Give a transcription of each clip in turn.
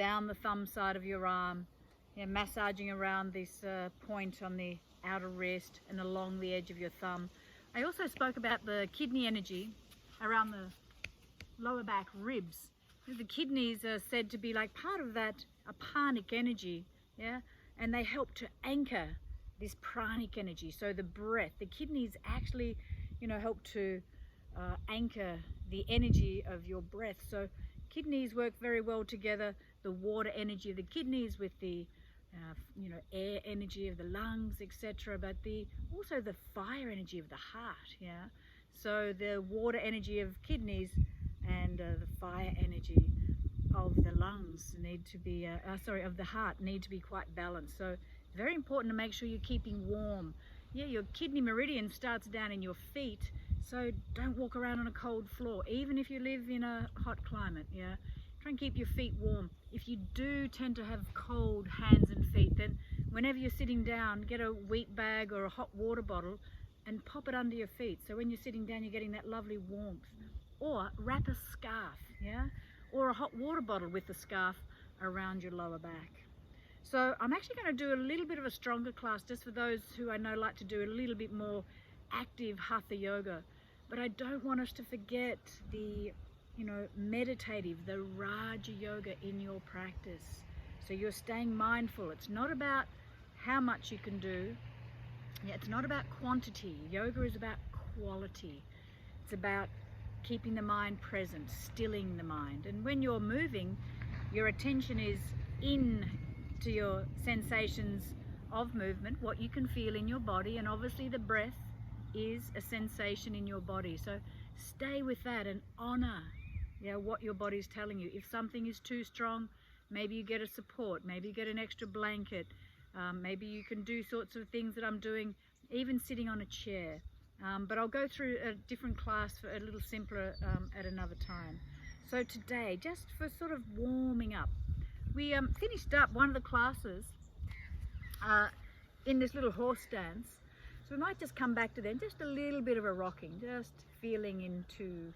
down the thumb side of your arm, massaging around this point on the outer wrist and along the edge of your thumb. I also spoke about the kidney energy around the lower back ribs. The kidneys are said to be like part of that apanic energy, and they help to anchor this pranic energy. So the breath, the kidneys actually, help to anchor the energy of your breath. So kidneys work very well together. The water energy of the kidneys with the air energy of the lungs, etc. But also the fire energy of the heart. So the water energy of kidneys and the fire energy of the lungs need to be, of the heart need to be quite balanced. So it's very important to make sure you're keeping warm. Your kidney meridian starts down in your feet, so don't walk around on a cold floor, even if you live in a hot climate. Try and keep your feet warm. If you do tend to have cold hands and feet, then whenever you're sitting down, get a wheat bag or a hot water bottle and pop it under your feet. So when you're sitting down, you're getting that lovely warmth. Or wrap a scarf, or a hot water bottle with the scarf around your lower back. So I'm actually going to do a little bit of a stronger class just for those who I know like to do a little bit more active hatha yoga. But I don't want us to forget the meditative, the Raja yoga in your practice. So you're staying mindful. It's not about how much you can do. It's not about quantity. Yoga is about quality. It's about keeping the mind present, stilling the mind. And when you're moving, your attention is in to your sensations of movement, what you can feel in your body, and obviously the breath is a sensation in your body. So stay with that and honor what your body's telling you. If something is too strong, maybe you get a support, maybe you get an extra blanket, maybe you can do sorts of things that I'm doing, even sitting on a chair. But I'll go through a different class for a little simpler at another time. So today, just for sort of warming up, we finished up one of the classes in this little horse stance. So we might just come back to then, just a little bit of a rocking, just feeling into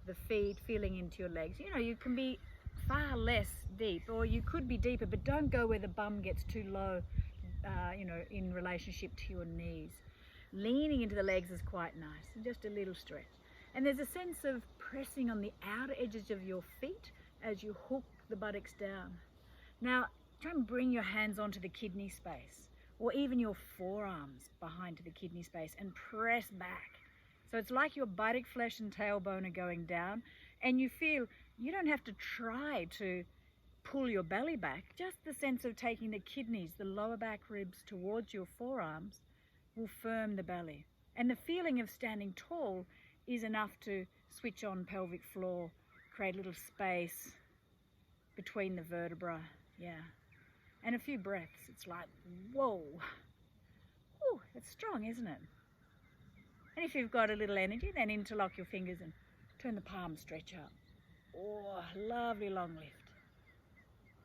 the feet, feeling into your legs. You can be far less deep, or you could be deeper, but don't go where the bum gets too low, in relationship to your knees. Leaning into the legs is quite nice, and just a little stretch. And there's a sense of pressing on the outer edges of your feet as you hook the buttocks down. Now, try and bring your hands onto the kidney space, or even your forearms behind to the kidney space, and press back. So it's like your buttock flesh and tailbone are going down, and you feel you don't have to try to pull your belly back. Just the sense of taking the kidneys, the lower back ribs towards your forearms will firm the belly. And the feeling of standing tall is enough to switch on pelvic floor, create a little space between the vertebra, and a few breaths. It's like, whoa, ooh, it's strong, isn't it? And if you've got a little energy, then interlock your fingers and turn the palms, stretch up. Oh, lovely long lift.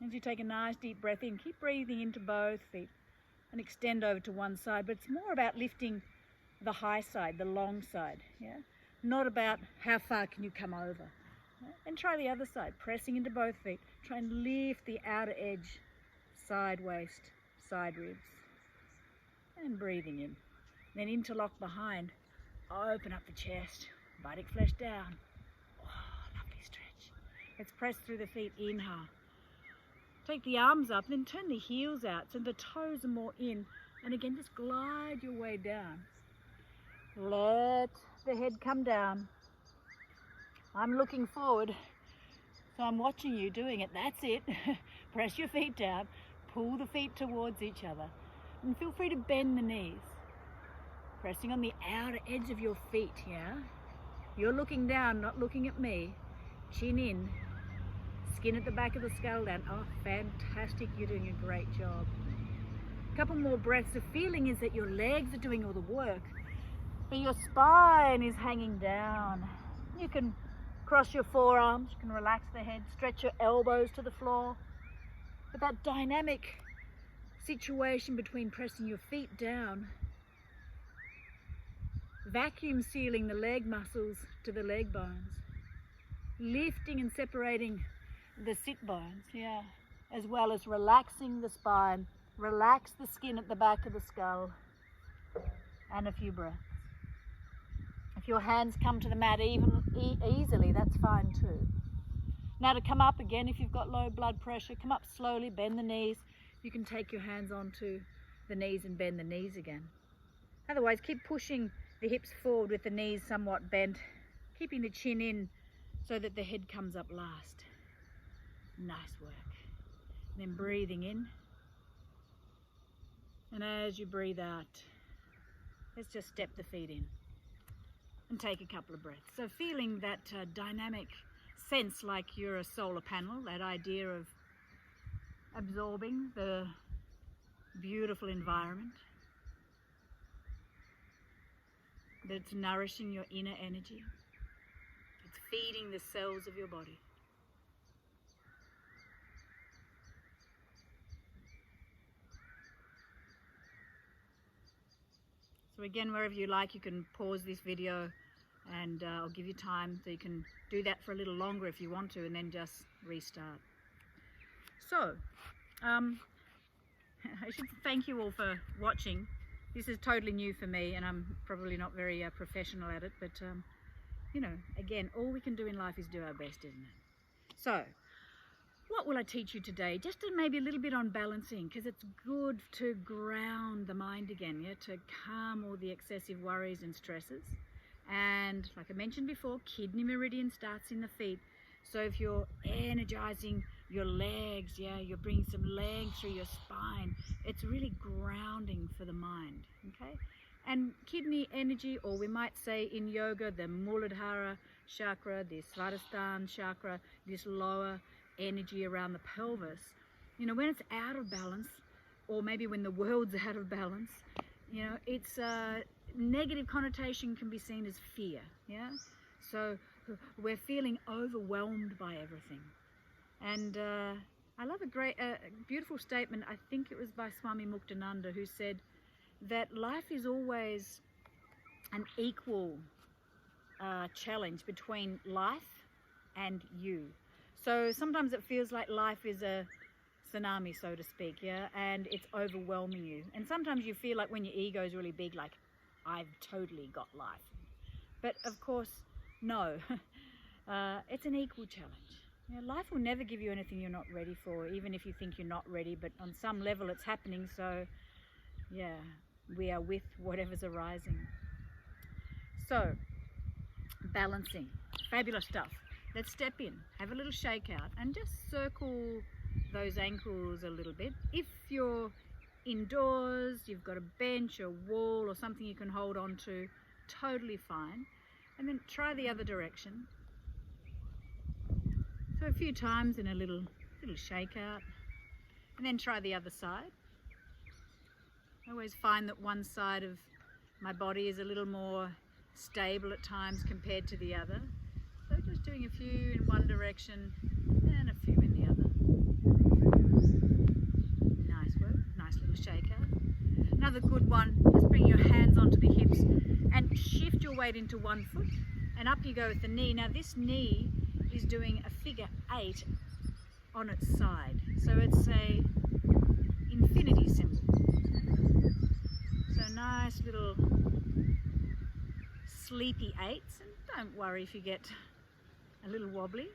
As you take a nice deep breath in, keep breathing into both feet and extend over to one side, but it's more about lifting the high side, the long side, not about how far can you come over. And try the other side, pressing into both feet. Try and lift the outer edge, side waist, side ribs, and breathing in. Then interlock behind, open up the chest, buttock flesh down. Oh, lovely stretch. Let's press through the feet, inhale. Take the arms up, then turn the heels out so the toes are more in. And again, just glide your way down. Let the head come down. I'm looking forward, so I'm watching you doing it. That's it. Press your feet down, pull the feet towards each other, and feel free to bend the knees. Pressing on the outer edge of your feet, You're looking down, not looking at me. Chin in, skin at the back of the skull down. Oh, fantastic, you're doing a great job. A couple more breaths. The feeling is that your legs are doing all the work, but your spine is hanging down. You can cross your forearms, you can relax the head, stretch your elbows to the floor. But that dynamic situation between pressing your feet down, vacuum sealing the leg muscles to the leg bones, lifting and separating the sit bones, as well as relaxing the spine, relax the skin at the back of the skull, and a few breaths. If your hands come to the mat easily, that's fine too. Now to come up again, if you've got low blood pressure, come up slowly, bend the knees. You can take your hands onto the knees and bend the knees again. Otherwise, keep pushing the hips forward with the knees somewhat bent, keeping the chin in so that the head comes up last. Nice work. And then breathing in. And as you breathe out, let's just step the feet in and take a couple of breaths. So feeling that dynamic sense like you're a solar panel, that idea of absorbing the beautiful environment, that it's nourishing your inner energy, it's feeding the cells of your body. So again, wherever you like, you can pause this video and I'll give you time so you can do that for a little longer if you want to, and then just restart. So, I should thank you all for watching. This is totally new for me and I'm probably not very professional at it, but you know, again, all we can do in life is do our best, isn't it? So, what will I teach you today? Just maybe a little bit on balancing, because it's good to ground the mind again, yeah, to calm all the excessive worries and stresses. And like I mentioned before, kidney meridian starts in the feet. So if you're energizing your legs, yeah, you're bringing some length through your spine, it's really grounding for the mind, okay? And kidney energy, or we might say in yoga, the Muladhara chakra, the Svadhisthana chakra, this lower energy around the pelvis, you know, when it's out of balance, or maybe when the world's out of balance, you know, it's negative connotation can be seen as fear, yeah? So we're feeling overwhelmed by everything. And I love a beautiful statement, I think it was by Swami Muktananda, who said that life is always an equal challenge between life and you. So sometimes it feels like life is a tsunami, so to speak, yeah, and it's overwhelming you. And sometimes you feel like when your ego is really big, like, I've totally got life. But of course, no, it's an equal challenge. You know, life will never give you anything you're not ready for, even if you think you're not ready, but on some level it's happening, so yeah, we are with whatever's arising. So, balancing, fabulous stuff. Let's step in, have a little shake out, and just circle those ankles a little bit. If you're indoors, you've got a bench, a wall, or something you can hold on to, totally fine. And then try the other direction. So a few times in a little shake out, and then try the other side. I always find that one side of my body is a little more stable at times compared to the other. So just doing a few in one direction and a few in the other. Nice work, nice little shake out. Another good one, just bring your hands onto the hips and shift your weight into one foot, and up you go with the knee. Now this knee is doing a figure 8 on its side. So it's a infinity symbol. So nice little sleepy 8s, and don't worry if you get a little wobbly.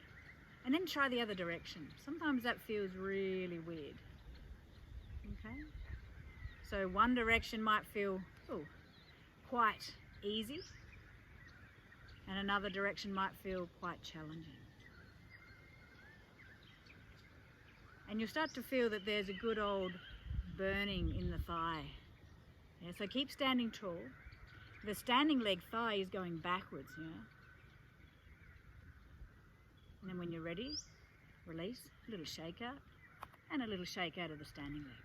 And then try the other direction. Sometimes that feels really weird. Okay? So one direction might feel quite easy, and another direction might feel quite challenging. And you'll start to feel that there's a good old burning in the thigh. Yeah, so keep standing tall. The standing leg thigh is going backwards, yeah. And then when you're ready, release, a little shake out, and a little shake out of the standing leg.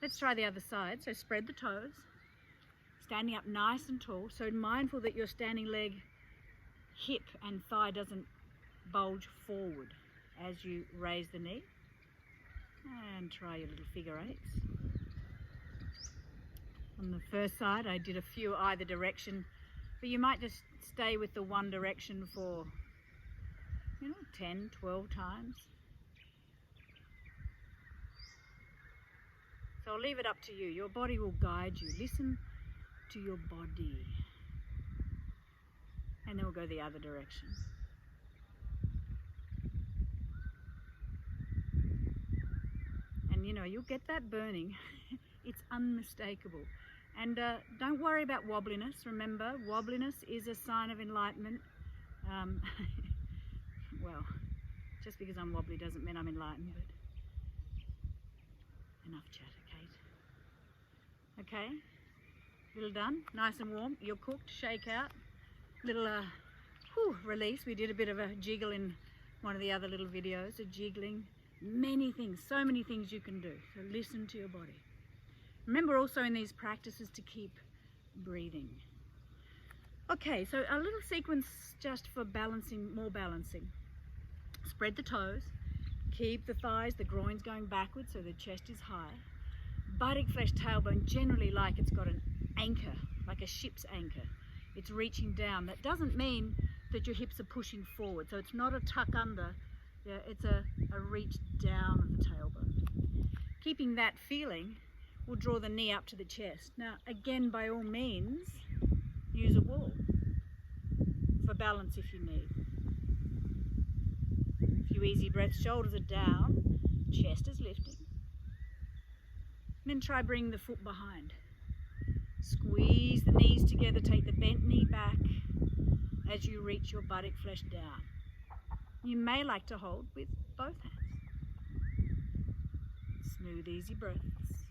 Let's try the other side. So spread the toes, standing up nice and tall. So mindful that your standing leg, hip and thigh doesn't bulge forward as you raise the knee. And try your little figure 8s. On the first side, I did a few either direction, but you might just stay with the one direction for, 10, 12 times. So I'll leave it up to you. Your body will guide you. Listen to your body. And then we'll go the other direction. And you know, you'll get that burning. It's unmistakable. And don't worry about wobbliness. Remember, wobbliness is a sign of enlightenment. Well, just because I'm wobbly doesn't mean I'm enlightened, but enough chatter, Kate. Okay, little done, nice and warm. You're cooked, shake out. Little release. We did a bit of a jiggle in one of the other little videos, a jiggling. Many things, so many things you can do. So listen to your body. Remember also in these practices to keep breathing. Okay, so a little sequence just for balancing, more balancing. Spread the toes, keep the thighs, the groins going backwards so the chest is high. Buttock flesh tailbone, generally like it's got an anchor, like a ship's anchor. It's reaching down. That doesn't mean that your hips are pushing forward. So it's not a tuck under, yeah, it's a reach down of the tailbone. Keeping that feeling will draw the knee up to the chest. Now, again, by all means, use a wall for balance if you need. A few easy breaths, shoulders are down, chest is lifting. And then try bringing the foot behind. Squeeze the knees together, take the bent knee back as you reach your buttock flesh down. You may like to hold with both hands. Smooth, easy breaths.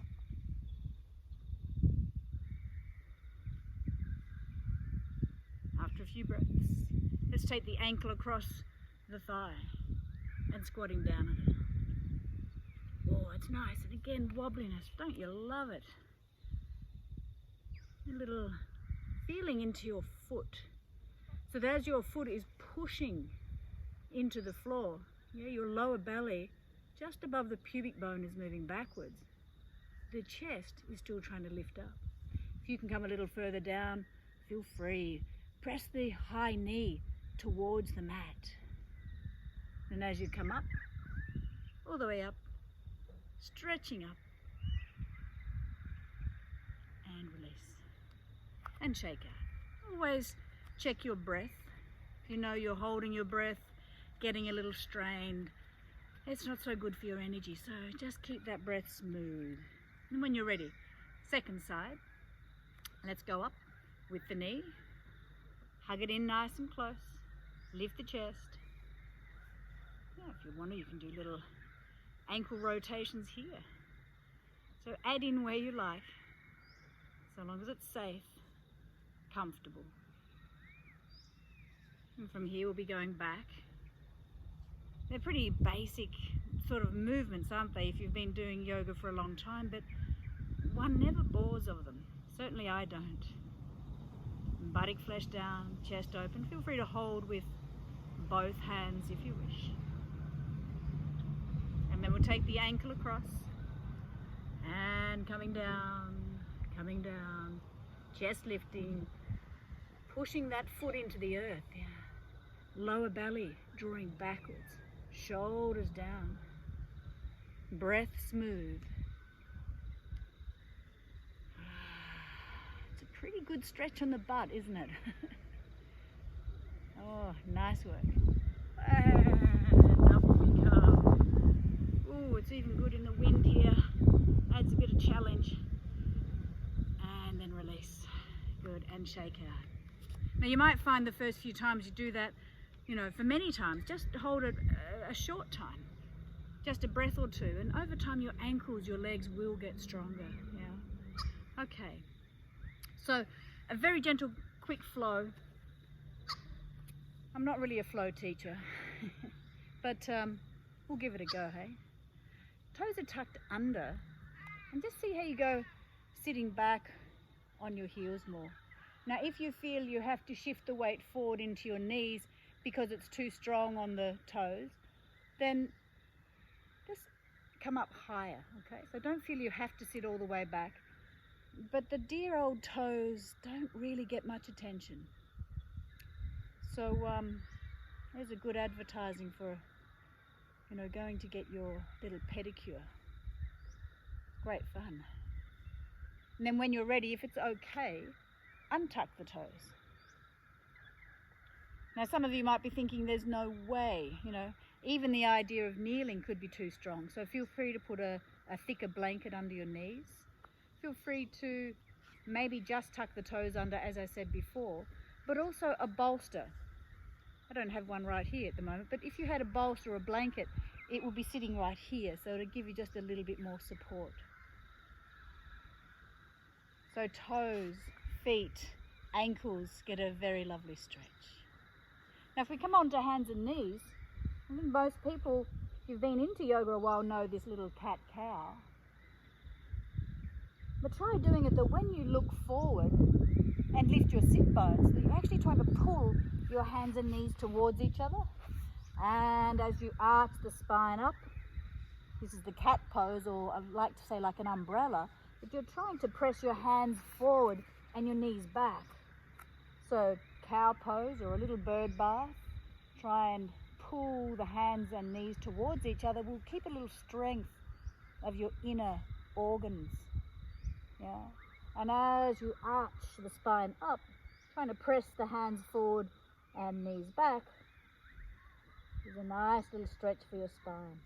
After a few breaths, let's take the ankle across the thigh and squatting down on it. Oh, it's nice. And again, wobbliness. Don't you love it? A little feeling into your foot. So that as your foot is pushing into the floor, yeah, your lower belly, just above the pubic bone, is moving backwards. The chest is still trying to lift up. If you can come a little further down, feel free. Press the high knee towards the mat. And as you come up, all the way up, stretching up, and release. And shake out. Always check your breath. If you know you're holding your breath, getting a little strained, it's not so good for your energy. So just keep that breath smooth. And when you're ready, second side. Let's go up with the knee. Hug it in nice and close. Lift the chest. Yeah, if you want to, you can do little ankle rotations here. So add in where you like, so long as it's safe, comfortable. And from here we'll be going back. They're pretty basic sort of movements, aren't they, if you've been doing yoga for a long time, but one never bores of them. Certainly I don't. Buttock flesh down, chest open. Feel free to hold with both hands if you wish. And then we'll take the ankle across and coming down, chest lifting, pushing that foot into the earth. Yeah. Lower belly drawing backwards, shoulders down, breath smooth. It's a pretty good stretch on the butt, isn't it? Oh, nice work. And up we come. Ooh, it's even good in the wind here. Adds a bit of challenge. And then release. Good, and shake out. Now you might find the first few times you do that, you know, for many times, just hold it a short time. Just a breath or two, and over time your ankles, your legs will get stronger. Yeah. Okay. So a very gentle, quick flow. I'm not really a flow teacher, but we'll give it a go, hey? Toes are tucked under, and just see how you go sitting back on your heels more. Now if you feel you have to shift the weight forward into your knees because it's too strong on the toes, then just come up higher, okay? So don't feel you have to sit all the way back. But the dear old toes don't really get much attention. So there's a good advertising for, you know, going to get your little pedicure. Great fun. And then when you're ready, if it's okay, untuck the toes. Now some of you might be thinking there's no way, even the idea of kneeling could be too strong. So feel free to put a thicker blanket under your knees. Feel free to maybe just tuck the toes under, as I said before, but also a bolster. I don't have one right here at the moment, but if you had a bolster or a blanket, it would be sitting right here, so it'll give you just a little bit more support. So toes, feet, ankles get a very lovely stretch. Now if we come on to hands and knees, I think most people, if you've been into yoga a while, know this little cat-cow. But try doing it that when you look forward and lift your sit bones, that you're actually trying to pull your hands and knees towards each other. And as you arch the spine up, this is the cat pose, or I like to say like an umbrella, but you're trying to press your hands forward and your knees back. So cow pose or a little bird bath, try and pull the hands and knees towards each other. Will keep a little strength of your inner organs. Yeah. And as you arch the spine up, trying to press the hands forward and knees back, is a nice little stretch for your spine.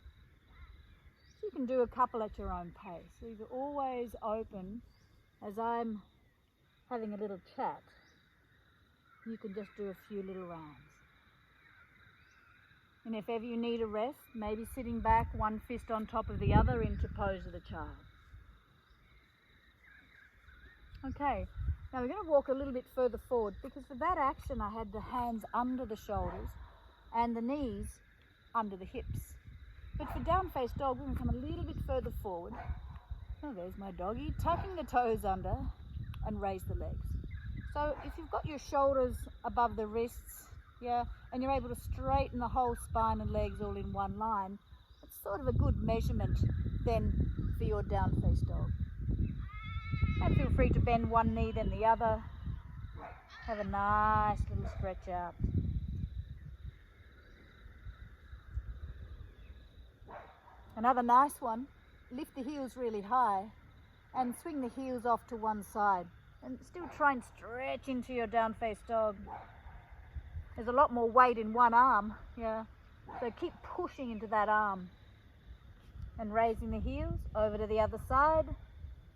So you can do a couple at your own pace. So you're always open. As I'm having a little chat, you can just do a few little rounds. And if ever you need a rest, maybe sitting back, one fist on top of the other into pose of the child. Okay, now we're going to walk a little bit further forward, because for that action I had the hands under the shoulders and the knees under the hips. But for down face dog, we're going to come a little bit further forward. Oh, there's my doggy, tucking the toes under and raise the legs. So if you've got your shoulders above the wrists, and you're able to straighten the whole spine and legs all in one line, it's sort of a good measurement then for your down face dog. And feel free to bend one knee then the other. Have a nice little stretch out. Another nice one, lift the heels really high and swing the heels off to one side. And still try and stretch into your down face dog. There's a lot more weight in one arm, so keep pushing into that arm. And raising the heels over to the other side.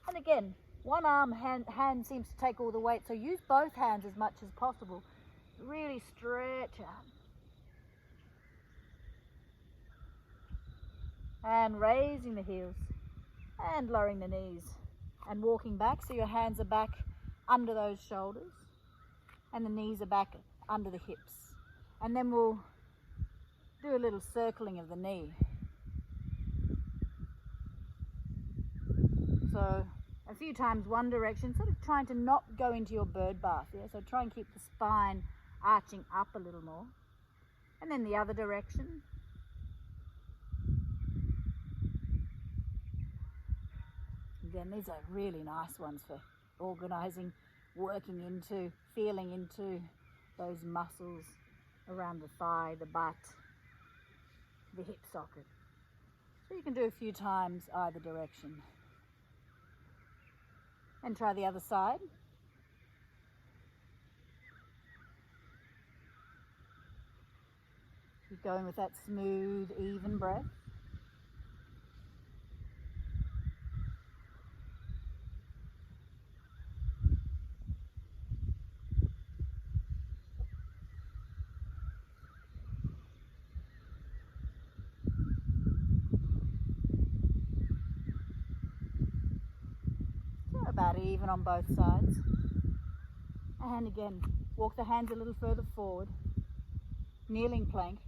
And again, one arm hand seems to take all the weight, so use both hands as much as possible. Really stretch out. And raising the heels and lowering the knees and walking back, so your hands are back under those shoulders and the knees are back under the hips. And then we'll do a little circling of the knee. So a few times one direction, sort of trying to not go into your bird bath, so try and keep the spine arching up a little more. And then the other direction. Again, these are really nice ones for organising, working into, feeling into those muscles around the thigh, the butt, the hip socket. So you can do a few times either direction. And try the other side. Keep going with that smooth, even breath. About even on both sides. And again, walk the hands a little further forward. Kneeling plank.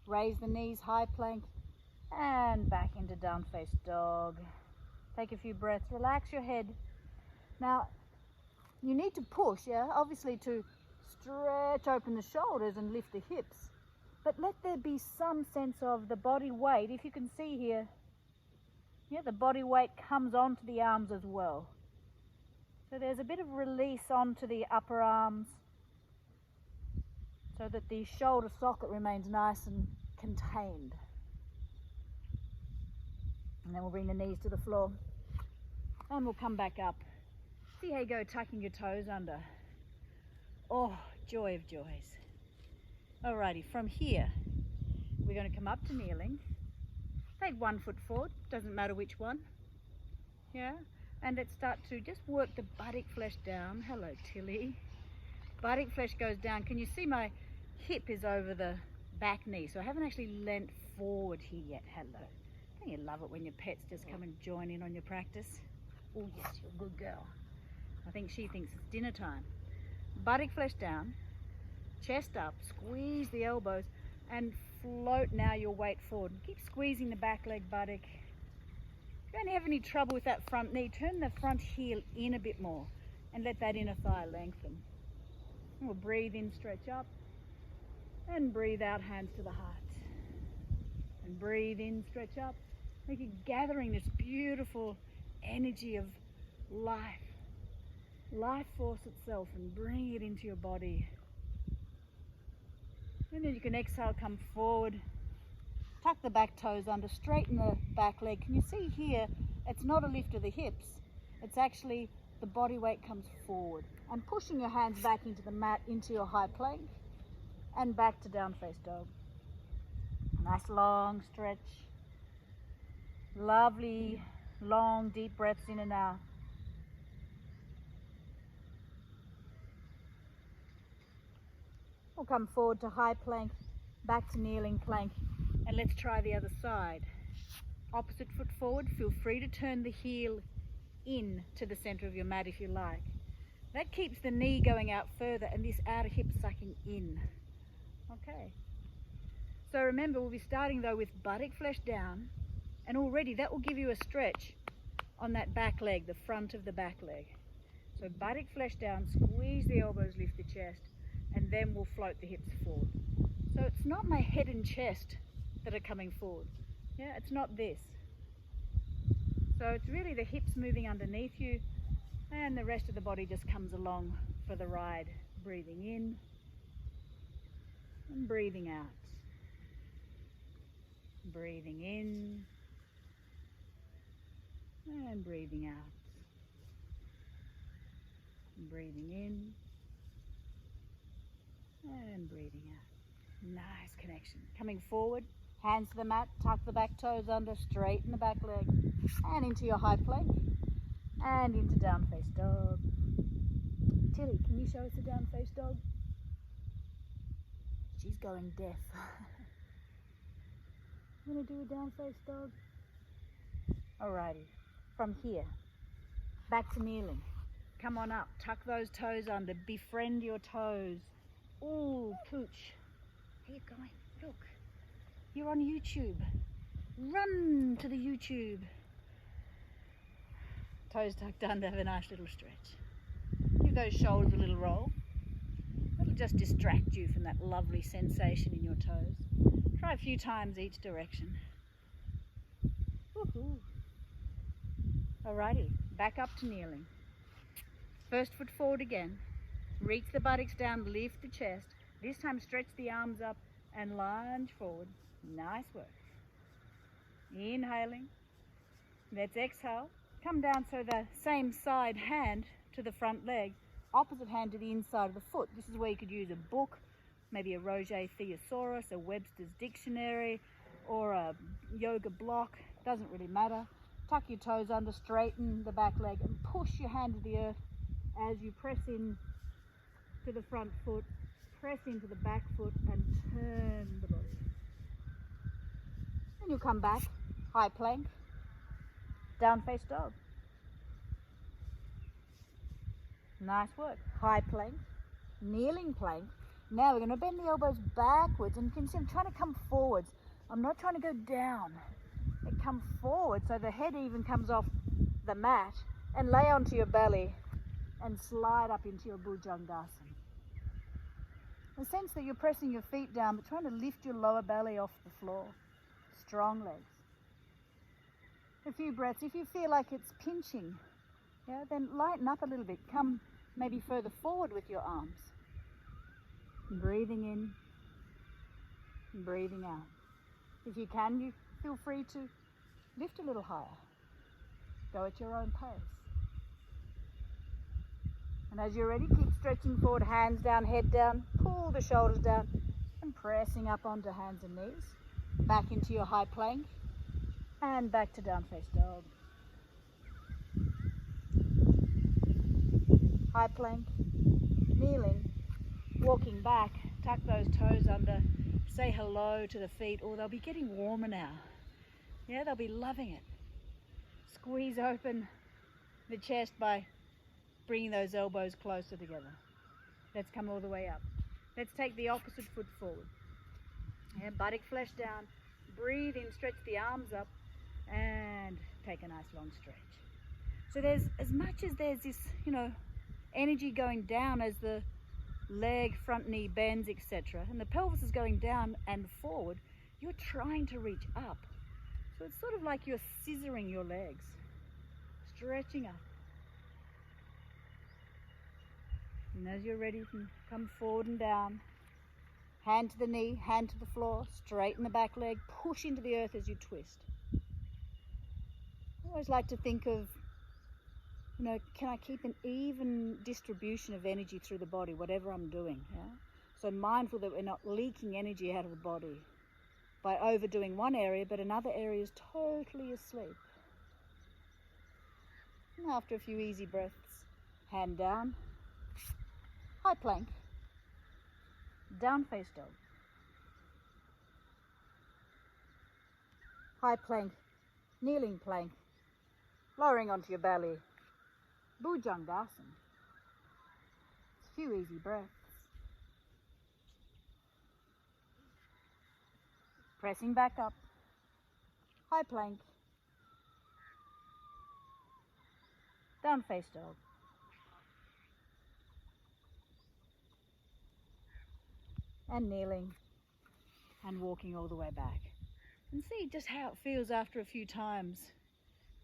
Raise the knees, high plank, and back into down face dog. Take a few breaths, relax your head. Now, you need to push, obviously, to stretch open the shoulders and lift the hips. But let there be some sense of the body weight. If you can see here, the body weight comes onto the arms as well. So there's a bit of release onto the upper arms so that the shoulder socket remains nice and contained. And then we'll bring the knees to the floor. And we'll come back up. See how you go, tucking your toes under. Oh, joy of joys. Alrighty, from here, we're going to come up to kneeling. Take 1 foot forward, doesn't matter which one. Yeah, and let's start to just work the buttock flesh down. Hello, Tilly. Buttock flesh goes down. Can you see my hip is over the back knee? So I haven't actually leant forward here yet. Hello. Don't you love it when your pets just come and join in on your practice? Oh yes, you're a good girl. I think she thinks it's dinner time. Buttock flesh down, chest up, squeeze the elbows and float now your weight forward. Keep squeezing the back leg buttock. If you don't have any trouble with that front knee, turn the front heel in a bit more and let that inner thigh lengthen. And we'll breathe in, stretch up, and breathe out, hands to the heart. And breathe in, stretch up. Like you're gathering this beautiful energy of life, life force itself, and bring it into your body. And then you can exhale, come forward, tuck the back toes under, straighten the back leg. Can you see here, it's not a lift of the hips, it's actually the body weight comes forward. And pushing your hands back into the mat, into your high plank, and back to down face dog. Nice long stretch. Lovely, long, deep breaths in and out. We'll come forward to high plank, back to kneeling plank, and let's try the other side. Opposite foot forward, feel free to turn the heel in to the center of your mat if you like. That keeps the knee going out further and this outer hip sucking in. Okay. So remember, we'll be starting though with buttock flesh down, and already that will give you a stretch on that back leg, the front of the back leg. So buttock flesh down, squeeze the elbows, lift the chest, and then we'll float the hips forward. So it's not my head and chest that are coming forward. Yeah, it's not this. So it's really the hips moving underneath you, and the rest of the body just comes along for the ride. Breathing in and breathing out. Breathing in and breathing out. Breathing in and breathing out. Nice connection. Coming forward, hands to the mat, tuck the back toes under, straighten the back leg, and into your high plank, and into down face dog. Tilly, can you show us a down face dog? She's going deaf. You want to do a down face dog? Alrighty, from here, back to kneeling. Come on up, tuck those toes under, befriend your toes. Ooh, pooch. Where are you going? Look, you're on YouTube. Run to the YouTube. Toes tucked under, have a nice little stretch. Give those shoulders a little roll. That'll just distract you from that lovely sensation in your toes. Try a few times each direction. Woohoo. Alrighty, back up to kneeling. First foot forward again. Reach the buttocks down, lift the chest. This time stretch the arms up and lunge forward. Nice work. Inhaling. Let's exhale. Come down so the same side hand to the front leg, opposite hand to the inside of the foot. This is where you could use a book, maybe a Roger Thesaurus, a Webster's Dictionary, or a yoga block. Doesn't really matter. Tuck your toes under, straighten the back leg, and push your hand to the earth as you press in to the front foot, press into the back foot, and turn the body. Then you'll come back, high plank, down face dog. Nice work. High plank, kneeling plank. Now we're going to bend the elbows backwards, and you can see I'm trying to come forwards. I'm not trying to go down. I come forward so the head even comes off the mat, and lay onto your belly and slide up into your Bhujangasana. The sense that you're pressing your feet down but trying to lift your lower belly off the floor. Strong legs. A few breaths. If you feel like it's pinching, yeah, then lighten up a little bit. Come maybe further forward with your arms. Breathing in, breathing out. If you can, you feel free to Lift a little higher. Go at your own pace. And as you're ready, keep stretching forward, hands down, head down, pull the shoulders down and pressing up onto hands and knees. Back into your high plank and back to down face dog. High plank, kneeling, walking back, tuck those toes under, say hello to the feet, or they'll be getting warmer now. Yeah, they'll be loving it. Squeeze open the chest by bringing those elbows closer together. Let's come all the way up. Let's take the opposite foot forward. Yeah, buttock flesh down. Breathe in, stretch the arms up, and take a nice long stretch. So there's, as much as there's this, energy going down as the leg, front knee bends, etc., and the pelvis is going down and forward, you're trying to reach up. So it's sort of like you're scissoring your legs, stretching up. And as you're ready, you can come forward and down. Hand to the knee, hand to the floor, straighten the back leg, push into the earth as you twist. I always like to think of, can I keep an even distribution of energy through the body, whatever I'm doing, yeah? So mindful that we're not leaking energy out of the body by overdoing one area, but another area is totally asleep. And after a few easy breaths, hand down, high plank, down face dog, high plank, kneeling plank, lowering onto your belly, Bhujangasana. A few easy breaths. Pressing back up, high plank, down face dog. And kneeling and walking all the way back. And see just how it feels after a few times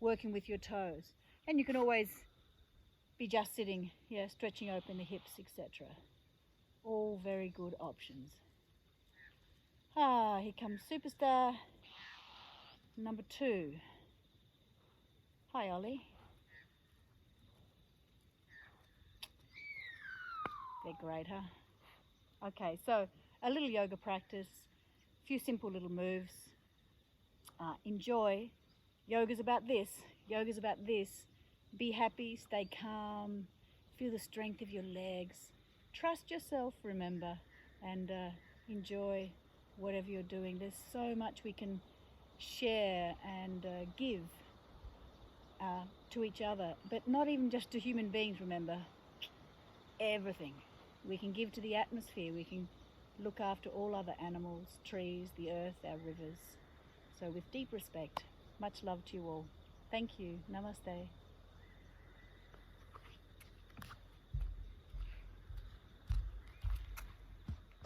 working with your toes. And you can always be just sitting, stretching open the hips, etc. All very good options. Here comes superstar number 2. Hi, Ollie. They're great, huh? Okay, so a little yoga practice, a few simple little moves. Enjoy. Yoga's about this. Yoga's about this. Be happy, stay calm, feel the strength of your legs. Trust yourself, remember, and enjoy whatever you're doing. There's so much we can share and give to each other, but not even just to human beings, remember. Everything. We can give to the atmosphere, we can look after all other animals, trees, the earth, our rivers. So with deep respect, much love to you all. Thank you. Namaste.